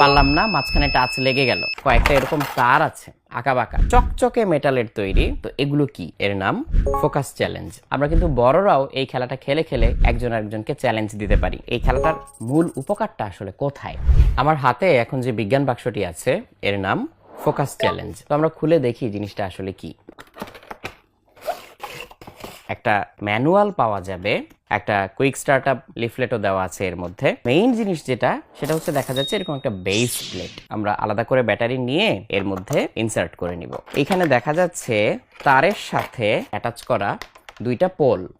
পারলাম না, মাঝখানে টাচ লেগে গেল। কয়েকটা এরকম তার আছে আঁকাবাঁকা, চকচকে মেটালের তৈরি। তো এগুলো কি? এর নাম ফোকাস চ্যালেঞ্জ। আমরা কিন্তু বড়রাও এই খেলাটা খেলে খেলে একজন আরেকজনকে চ্যালেঞ্জ দিতে পারি। এই খেলাটার মূল উপকারটা আসলে কোথায়? আমার হাতে এখন যে বিজ্ঞান বাক্সটি আছে এর নাম ফোকাস চ্যালেঞ্জ। তো আমরা খুলে দেখি জিনিসটা আসলে কি। একটা ম্যানুয়াল পাওয়া যাবে, একটা কুইক স্টার্টআপ লিফলেটও দেওয়া আছে এর মধ্যে। মেইন জিনিস যেটা, সেটা হচ্ছে দেখা যাচ্ছে এরকম একটা বেস প্লেট আমরা আলাদা করে ব্যাটারি নিয়ে এর মধ্যে ইনসার্ট করে নিব। এখানে দেখা যাচ্ছে তারের সাথে অ্যাটাচ করা দুইটা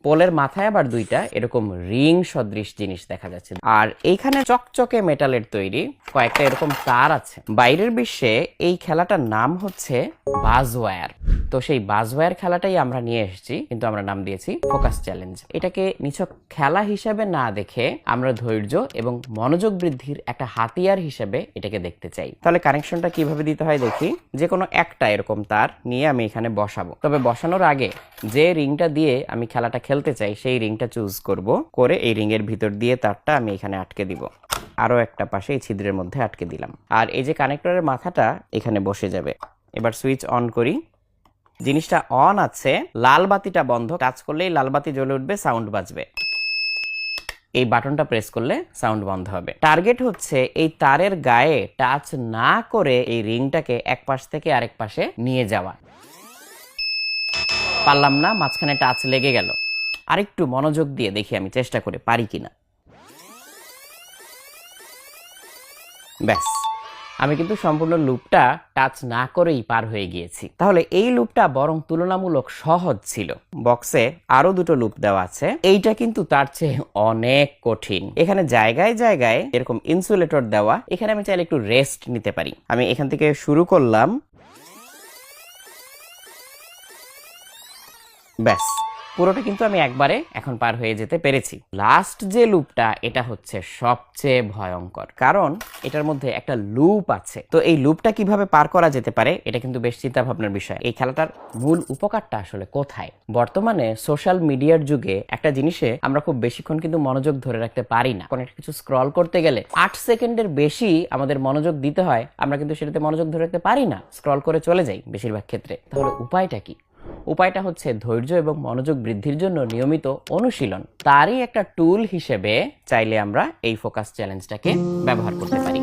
পোলের মাথায় আবার দুইটা এরকম রিং সদৃশ জিনিস দেখা যাচ্ছে। আর এইখানে চকচকে মেটালের তৈরি কয়েকটা এরকম তার আছে। বাইরের বিশ্বে এই খেলাটার নাম হচ্ছে বাজওয়্যার। তো সেই বাজওয়্যার খেলাটাই আমরা নিয়ে এসেছি, কিন্তু আমরা নাম দিয়েছি ফোকাস চ্যালেঞ্জ। এটাকে নিছক খেলা হিসেবে না দেখে আমরা ধৈর্য এবং মনোযোগ বৃদ্ধির একটা হাতিয়ার হিসেবে এটাকে দেখতে চাই। তাহলে কানেকশনটা কিভাবে দিতে হয় দেখি। যে কোনো একটা এরকম তার নিয়ে আমি এখানে বসাবো। তবে বসানোর আগে যে রিংটা দিয়ে আমি খেলাটা খেলতে চাই সেই রিংটা চুজ করব, করে এই রিং এর ভিতর দিয়ে তারটা আমি এখানে আটকে দিব। আরো একটা পাশে এই ছিদ্রের মধ্যে আটকে দিলাম। আর এই যে কানেক্টরের মাথাটা এখানে বসে যাবে। এবার সুইচ অন করি। জিনিসটা অন আছে, লাল বাতিটা বন্ধ। টাচ করলেই লাল বাতি জ্বলে উঠবে, সাউন্ড বাজবে। এই বাটনটা প্রেস করলে সাউন্ড বন্ধ হবে। টার্গেট হচ্ছে এই তারের গায়ে টাচ না করে এই রিংটাকে এক পাশ থেকে আরেক পাশে নিয়ে যাওয়া। পারলাম না, মাঝখানে টাচ লেগে গেল। আরেকটু মনোযোগ দিয়ে দেখি আমি চেষ্টা করে পারি কিনা। ব্যাস, আমি কিন্তু সম্পূর্ণ লুপটা টাচ না করেই পার হয়ে গিয়েছি। তাহলে এই লুপটা বরং তুলনামূলক সহজ ছিল। বক্সে আরো দুটো লুপ দেওয়া আছে, এইটা কিন্তু তার চেয়ে অনেক কঠিন। এখানে জায়গায় জায়গায় এরকম ইনসুলেটর দেওয়া। এখানে আমি চাইলে একটু রেস্ট নিতে পারি। আমি এখান থেকে শুরু করলাম। ব্যাস, পুরোটা কিন্তু আমি একবারে এখন পার হয়ে যেতে পেরেছি। লাস্ট যে লুপটা, এটা হচ্ছে সবচেয়ে ভয়ঙ্কর, কারণ এটার মধ্যে একটা লুপ আছে। তো এই লুপটা কিভাবে পার করা যেতে পারে, এটা কিন্তু বেশ চিন্তা ভাবনার বিষয়। এই খেলাটার মূল উপকারটা আসলে কোথায়? বর্তমানে সোশ্যাল মিডিয়ার যুগে একটা জিনিসে আমরা খুব বেশিক্ষণ কিন্তু মনোযোগ ধরে রাখতে পারি না। কোনো কিছু স্ক্রল করতে গেলে 8 সেকেন্ডের বেশি আমাদের মনোযোগ দিতে হয়, আমরা কিন্তু সেটাতে মনোযোগ ধরে রাখতে পারি না, স্ক্রল করে চলে যাই বেশিরভাগ ক্ষেত্রে। তাহলে উপায়টা কি? উপায়টা হচ্ছে ধৈর্য এবং মনোযোগ বৃদ্ধির জন্য নিয়মিত অনুশীলন। তারই একটা টুল হিসেবে চাইলে আমরা এই ফোকাস চ্যালেঞ্জটাকে ব্যবহার করতে পারি।